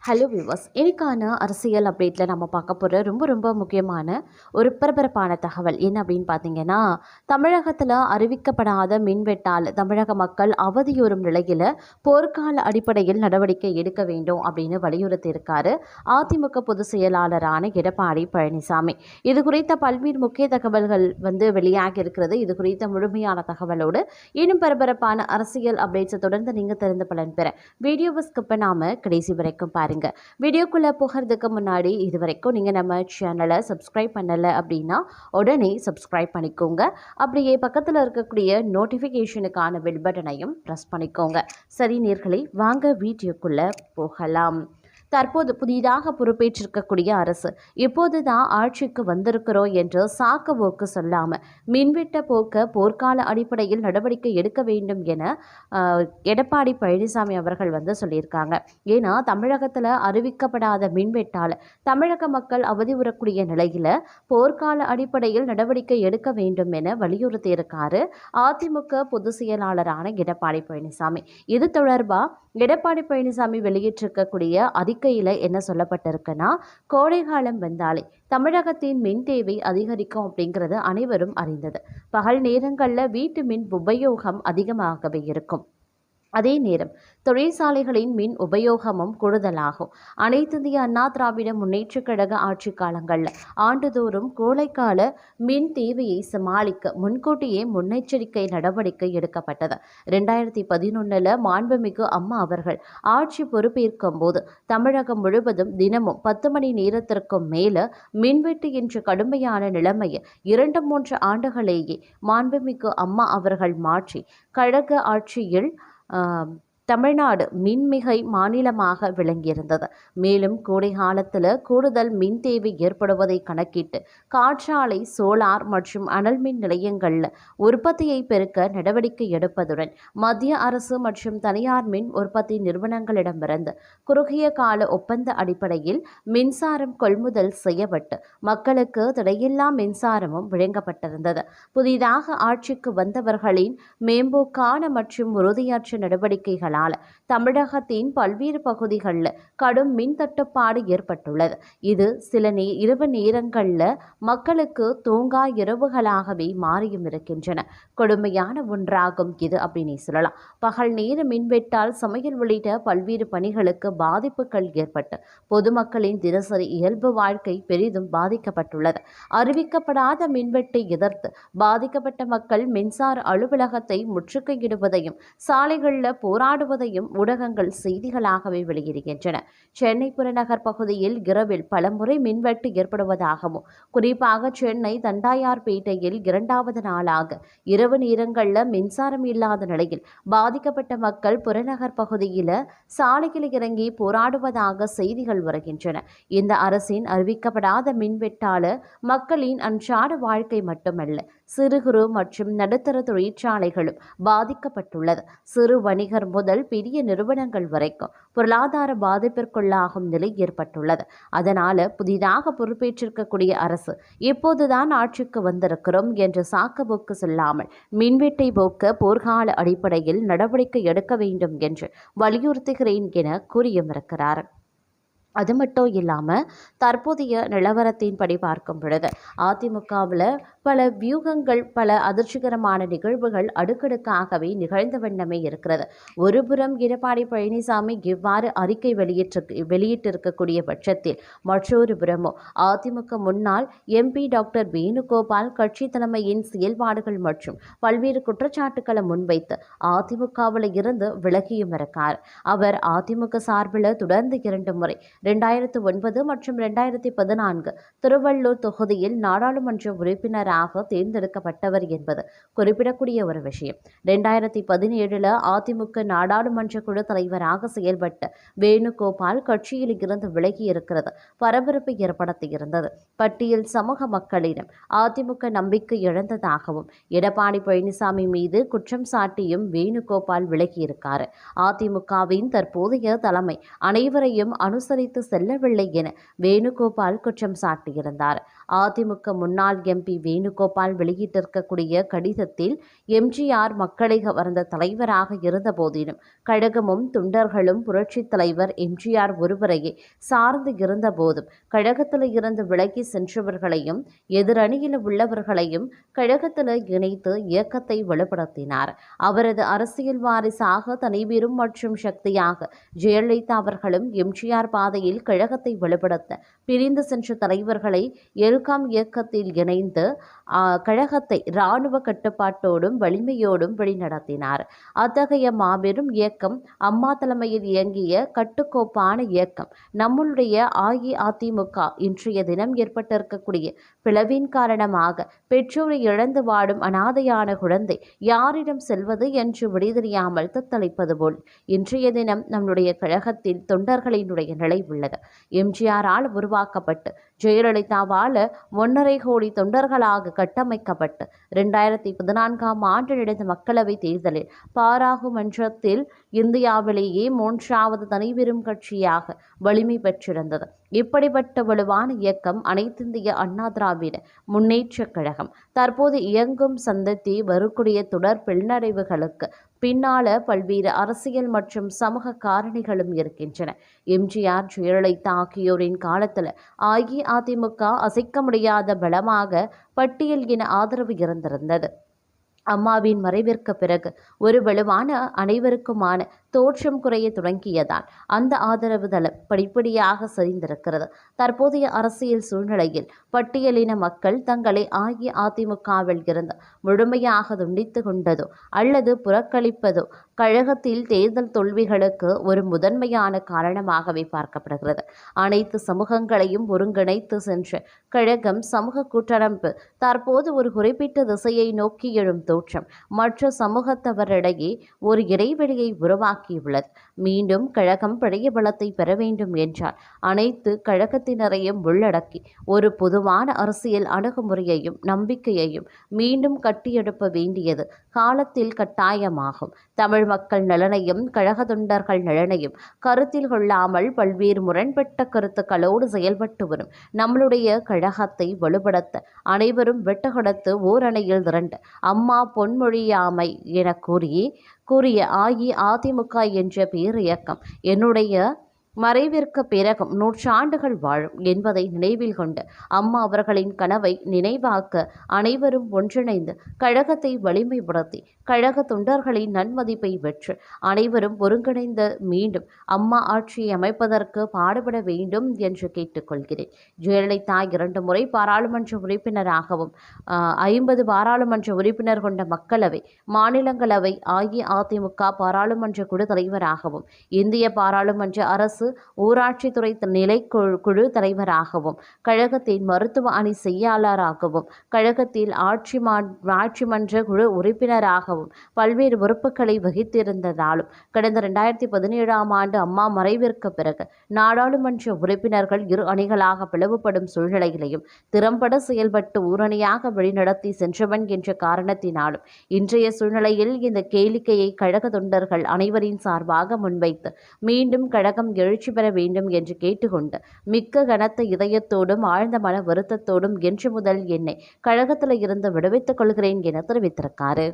Hello viewers, இன்னைக்கான அரசியல் அப்டேட்டில் நம்ம பார்க்க போகிற ரொம்ப முக்கியமான ஒரு பரபரப்பான தகவல் என்ன அப்படின்னு பார்த்தீங்கன்னா, தமிழகத்தில் அறிவிக்கப்படாத மின்வெட்டால் தமிழக மக்கள் அவதியுறும் நிலையில் போர்க்கால அடிப்படையில் நடவடிக்கை எடுக்க வேண்டும் அப்படின்னு வலியுறுத்தியிருக்காரு அதிமுக பொதுச் செயலாளரான எடப்பாடி பழனிசாமி. இது குறித்த பல்வேறு முக்கிய தகவல்கள் வெளியாகி இருக்கிறது. இது குறித்த முழுமையான தகவலோடு இன்னும் பரபரப்பான அரசியல் அப்டேட்ஸை தொடர்ந்து நீங்கள் தெரிந்து பலன் பெற வீடியோவை ஸ்கிப் பண்ணாமல் கடைசி வரைக்கும் பாருங்க. வீடியோக்குள்ள போகிறதுக்கு முன்னாடி இது வரைக்கும் நீங்க நம்ம சேனலை சப்ஸ்கிரைப் பண்ணல அப்படின்னா உடனே சப்ஸ்கிரைப் பண்ணிக்கோங்க. அப்படியே பக்கத்தில் இருக்கக்கூடிய நோட்டிஃபிகேஷனுக்கான பெல் பட்டனையும் ப்ரெஸ் பண்ணிக்கோங்க. சரி நேயர்களே, வாங்க வீடியோக்குள்ள போகலாம். தற்போது புதிதாக பொறுப்பேற்றிருக்கக்கூடிய அரசு இப்போதுதான் ஆட்சிக்கு வந்திருக்கிறோம் என்று சாக்குபோக்கு சொல்லாமல் மின்வெட்ட போக்க போர்க்கால அடிப்படையில் நடவடிக்கை எடுக்க வேண்டும் என எடப்பாடி பழனிசாமி அவர்கள் சொல்லியிருக்காங்க. ஏன்னா தமிழகத்தில் அறிவிக்கப்படாத மின்வெட்டால் தமிழக மக்கள் அவதியுறக்கூடிய நிலையில் போர்க்கால அடிப்படையில் நடவடிக்கை எடுக்க வேண்டும் என வலியுறுத்தியிருக்காரு அதிமுக பொதுச் செயலாளரான எடப்பாடி பழனிசாமி. இது தொடர்பாக எடப்பாடி பழனிசாமி வெளியிட்டிருக்கக்கூடிய அறிக்கையில் என்ன சொல்லப்பட்டிருக்குன்னா, கோடை காலம் வந்தாலே தமிழகத்தின் மின் தேவை அதிகரிக்கும் அப்படிங்கிறது அனைவரும் அறிந்தது. பகல் நேரங்களில் வீட்டு மின் உபயோகம் அதிகமாகவே இருக்கும். அதே நேரம் தொழிற்சாலைகளின் மின் உபயோகமும் கூடுதலாகும். அனைத்து இந்திய அண்ணா திராவிட முன்னேற்ற கழக ஆட்சி காலங்களில் ஆண்டுதோறும் கோடைக்கால மின் தேவையை சமாளிக்க முன்கூட்டியே முன்னெச்சரிக்கை நடவடிக்கை எடுக்கப்பட்டது. 2011 மாண்புமிகு அம்மா அவர்கள் ஆட்சி பொறுப்பேற்கும் போது தமிழகம் முழுவதும் தினமும் 10 மணி நேரத்திற்கும் மேல மின்வெட்டு என்ற கடுமையான நிலைமையை 2-3 ஆண்டுகளேயே மாண்புமிகு அம்மா அவர்கள் மாற்றி கழக ஆட்சியில் தமிழ்நாடு மின்மிகை மாநிலமாக விளங்கியிருந்தது. மேலும் கோடை காலத்தில் கூடுதல் மின் தேவை ஏற்படுவதை கணக்கிட்டு காற்றாலை, சோலார் மற்றும் அனல் மின் நிலையங்களில் உற்பத்தியை பெருக்க நடவடிக்கை எடுப்பதுடன் மத்திய அரசு மற்றும் தனியார் மின் உற்பத்தி நிறுவனங்களிடமிருந்து குறுகிய கால ஒப்பந்த அடிப்படையில் மின்சாரம் கொள்முதல் செய்யப்பட்டு மக்களுக்கு தடையில்லா மின்சாரமும் வழங்கப்பட்டிருந்தது. புதிதாக ஆட்சிக்கு வந்தவர்களின் மேம்போக்கான மற்றும் உறுதியற்ற நடவடிக்கைகளால் தமிழகத்தின் பல்வேறு பகுதிகளில் கடும் மின் தட்டுப்பாடு ஏற்பட்டுள்ளது. இது சில இரவு நேரங்களில் மக்களுக்கு தூங்கா இரவுகளாகவே மாறியும் இருக்கின்றன. கொடுமையான ஒன்றாகும் இது அப்படின்னு சொல்லலாம். பகல் நேர மின்வெட்டால் சமையல் உள்ளிட்ட பல்வேறு பணிகளுக்கு பாதிப்புகள் ஏற்பட்டு பொதுமக்களின் தினசரி இயல்பு வாழ்க்கை பெரிதும் பாதிக்கப்பட்டுள்ளது. அறிவிக்கப்படாத மின்வெட்டை எதிர்த்து பாதிக்கப்பட்ட மக்கள் மின்சார அலுவலகத்தை முற்றுகையிடுவதையும் சாலைகளில் போராடுவதையும் ஊடகங்கள் செய்திகளாகவே வெளியிடுகின்றன. சென்னை புறநகர் பகுதியில் இரவில் பலமுறை மின்வெட்டு ஏற்படுவதாகவும், குறிப்பாக சென்னை தண்டாயார்பேட்டையில் 2வது நாளாக இரவு நேரங்களில் மின்சாரம் இல்லாத நிலையில் பாதிக்கப்பட்ட மக்கள் புறநகர் பகுதியில் சாலையில் இறங்கி போராடுவதாக செய்திகள் வருகின்றன. இந்த அரசின் அறிவிக்கப்படாத மின்வெட்டால மக்களின் அன்றாட வாழ்க்கை மட்டுமல்ல, சிறு குறு மற்றும் நடுத்தர தொழிற்சாலைகளும் பாதிக்கப்பட்டுள்ளது. சிறு வணிகர் முதல் பெரிய நிறுவனங்கள் வரைக்கும் பொருளாதார பாதிப்பிற்குள்ளாகும் நிலை ஏற்பட்டுள்ளது. அதனால புதிதாக பொறுப்பேற்றிருக்கக்கூடிய அரசு இப்போதுதான் ஆட்சிக்கு வந்திருக்கிறோம் என்று சாக்குபோக்கு சொல்லாமல் மின்வெட்டை போக்க போர்க்கால அடிப்படையில் நடவடிக்கை எடுக்க வேண்டும் என்று வலியுறுத்துகிறேன் என கூறியிருக்கிறார். அது மட்டும் இல்லாமல் தற்போதைய நிலவரத்தின்படி பார்க்கும் பொழுது அதிமுகவில் பல வியூகங்கள், பல அதிர்ச்சிகரமான நிகழ்வுகள் அடுக்கடுக்காகவே நிகழ்ந்த வண்ணமே இருக்கிறது. ஒருபுறம் எடப்பாடி பழனிசாமி இவ்வாறு அறிக்கை வெளியிட்டிருக்கக்கூடிய பட்சத்தில் மற்றொரு புறமோ அதிமுக முன்னாள் MP டாக்டர் வேணுகோபால் கட்சி தலைமையின் செயல்பாடுகள் மற்றும் பல்வேறு குற்றச்சாட்டுக்களை முன்வைத்து அதிமுகவில் இருந்து விலகியும் இருக்கார். அவர் அதிமுக சார்பில் தொடர்ந்து 2 முறை 2009 மற்றும் 2014 திருவள்ளூர் தொகுதியில் நாடாளுமன்ற உறுப்பினராக தேர்ந்தெடுக்கப்பட்டவர் என்பது குறிப்பிடக்கூடிய ஒரு விஷயம். 2017 அதிமுக நாடாளுமன்ற குழு தலைவராக செயல்பட்ட வேணுகோபால் கட்சியில் இருந்து விலகி இருக்கிறது பரபரப்பை ஏற்படுத்தியிருந்தது. பட்டியல் சமூக மக்களிடம் அதிமுக நம்பிக்கை இழந்ததாகவும் எடப்பாடி பழனிசாமி மீது குற்றம் சாட்டியும் வேணுகோபால் விலகியிருக்கார். அதிமுகவின் தற்போதைய தலைமை அனைவரையும் அனுசரித்து அழைத்து செல்லவில்லை என வேணுகோபால் குற்றம் சாட்டியிருந்தார். அதிமுக முன்னாள் MP வேணுகோபால் வெளியிட்டிருக்கக்கூடிய கடிதத்தில் எம்ஜிஆர் மக்களை கவர்ந்த தலைவராக இருந்த போதிலும் கழகமும் தொண்டர்களும் புரட்சித் தலைவர் எம்ஜிஆர் ஒருவரையே சார்ந்து இருந்த போதும் கழகத்தில் இருந்து விலகி சென்றவர்களையும் எதிரணியில் உள்ளவர்களையும் கழகத்தில் இணைத்து இயக்கத்தை வலுப்படுத்தினார். அவரது அரசியல் வாரிசாக தனிபெரும் மற்றும் சக்தியாக ஜெயலலிதா அவர்களும் எம்ஜிஆர் பாதையில் கழகத்தை வலுப்படுத்த பிரிந்து சென்ற தலைவர்களை எல்காம் இயக்கத்தில் இணைந்து கழகத்தை இராணுவ கட்டுப்பாட்டோடும் வலிமையோடும் வழிநடத்தினார். அத்தகைய மாபெரும் இயக்கம் அம்மா தலைமையில் இயங்கிய கட்டுக்கோப்பான இயக்கம். நம்முடைய அஇஅதிமுக இன்றைய தினம் ஏற்பட்டிருக்கக்கூடிய பிளவின் காரணமாக பெற்றோரை இழந்து வாடும் அனாதையான குழந்தை யாரிடம் செல்வது என்று விடைதெரியாமல் தத்தளிப்பது போல் இன்றைய தினம் நம்முடைய கழகத்தில் தொண்டர்களினுடைய நிலை உள்ளது. எம்ஜிஆரால் உருவாக்கப்பட்டு ஜெயலலிதாவால் 1.5 கோடி தொண்டர்களாக கட்டமைக்கப்பட்டு 2014ஆம் ஆண்டு நடந்த மக்களவைத் தேர்தலில் பாராளுமன்றத்தில் இந்தியாவிலேயே 3வது தனிபெரும் கட்சியாக வலிமை பெற்றிருந்தது. இப்படிப்பட்ட வலுவான இயக்கம் அனைத்திந்திய அண்ணா திராவிட முன்னேற்றக் கழகம். தற்போது இயங்கும் சந்ததி வரக்கூடிய தொடர் பின்னடைவுகளுக்கு பின்னால பல்வேறு அரசியல் மற்றும் சமூக காரணிகளும் இருக்கின்றன. எம்ஜிஆர் ஜெயலலிதா ஆகியோரின் காலத்தில் அஇஅதிமுக அசைக்க முடியாத பலமாக பட்டியல் என ஆதரவு இருந்திருந்தது. அம்மாவின் மறைவிற்கு பிறகு ஒரு வலுவான அனைவருக்குமான தோற்றம் குறைய தொடங்கியதால் அந்த ஆதரவு தளம் படிப்படியாக சரிந்திருக்கிறது. தற்போதைய அரசியல் சூழ்நிலையில் பட்டியலின மக்கள் தங்களை அஇஅதிமுகவில் இருந்து முழுமையாக துண்டித்து கொண்டதோ அல்லது புறக்கணிப்பதோ கழகத்தில் தேர்தல் தோல்விகளுக்கு ஒரு முதன்மையான காரணமாகவே பார்க்கப்படுகிறது. அனைத்து சமூகங்களையும் ஒருங்கிணைத்து சென்ற கழகம் சமூக கூட்டமைப்பு தற்போது ஒரு குறிப்பிட்ட திசையை நோக்கி எழும் தோற்றம் மற்ற சமூகத்தவரிடையே ஒரு இடைவெளியை உருவாக்கியுள்ளது. மீண்டும் கழகம் பழைய பலத்தை பெற வேண்டும் என்றால் அனைத்து கழகத்தினரையும் உள்ளடக்கி ஒரு பொதுவான அரசியல் அணுகுமுறையையும் நம்பிக்கையையும் மீண்டும் கட்டியெழுப்ப வேண்டியது காலத்தில் கட்டாயமாகும். தமிழ் மக்கள் நலனையும் கழக தொண்டர்கள் நலனையும் கருத்தில் கொள்ளாமல் பல்வேறு முரண்பட்ட கருத்துக்களோடு செயல்பட்டு வரும் நம்மளுடைய கழகத்தை வலுப்படுத்த அனைவரும் வெட்டுகொடுத்து ஓரணையில் திரண்டு அம்மா பொன்மொழியாமை என கூறிய அஇஅதிமுக என்ற பேரியக்கம் என்னுடைய மறைவிற்கு பிறகும் 100 ஆண்டுகள் வாழும் என்பதை நினைவில் கொண்டு அம்மா அவர்களின் கனவை நினைவாக்க அனைவரும் ஒன்றிணைந்து கழகத்தை வலிமைப்படுத்தி கழக தொண்டர்களின் நன்மதிப்பை பெற்று அனைவரும் ஒருங்கிணைந்து மீண்டும் அம்மா ஆட்சியை அமைப்பதற்கு பாடுபட வேண்டும் என்று கேட்டுக்கொள்கிறேன். ஜெயலலிதா 2 முறை பாராளுமன்ற உறுப்பினராகவும் 50 பாராளுமன்ற உறுப்பினர் கொண்ட மக்களவை, மாநிலங்களவை, அஇஅதிமுக பாராளுமன்ற குழு தலைவராகவும், இந்திய பாராளுமன்ற அரசு ஊராட்சித்துறை நிலைக்குழு தலைவராகவும், கழகத்தின் மருத்துவ அணி செயலாளராகவும், கழகத்தில் ஆட்சி மன்ற குழு உறுப்பினராகவும் பல்வேறு பொறுப்புகளை வகித்திருந்ததாலும் கடந்த 2017ஆம் ஆண்டு அம்மா மறைவிற்கு பிறகு நாடாளுமன்ற உறுப்பினர்கள் இரு அணிகளாக பிளவுபடும் சூழ்நிலையிலையும் திறம்பட செயல்பட்டு ஊரணியாக வழிநடத்தி சென்றவன் என்ற காரணத்தினாலும் இன்றைய சூழ்நிலையில் இந்த கேளிக்கையை கழக தொண்டர்கள் அனைவரின் சார்பாக முன்வைத்து மீண்டும் கழகம் எழுச்சி பெற வேண்டும் என்று கேட்டுக்கொண்டு மிக்க கனத்த இதயத்தோடும் ஆழ்ந்த மன வருத்தத்தோடும் என்று முதல் என்னை கழகத்தில் இருந்து விடுவித்துக் கொள்கிறேன் என தெரிவித்திருக்காரு.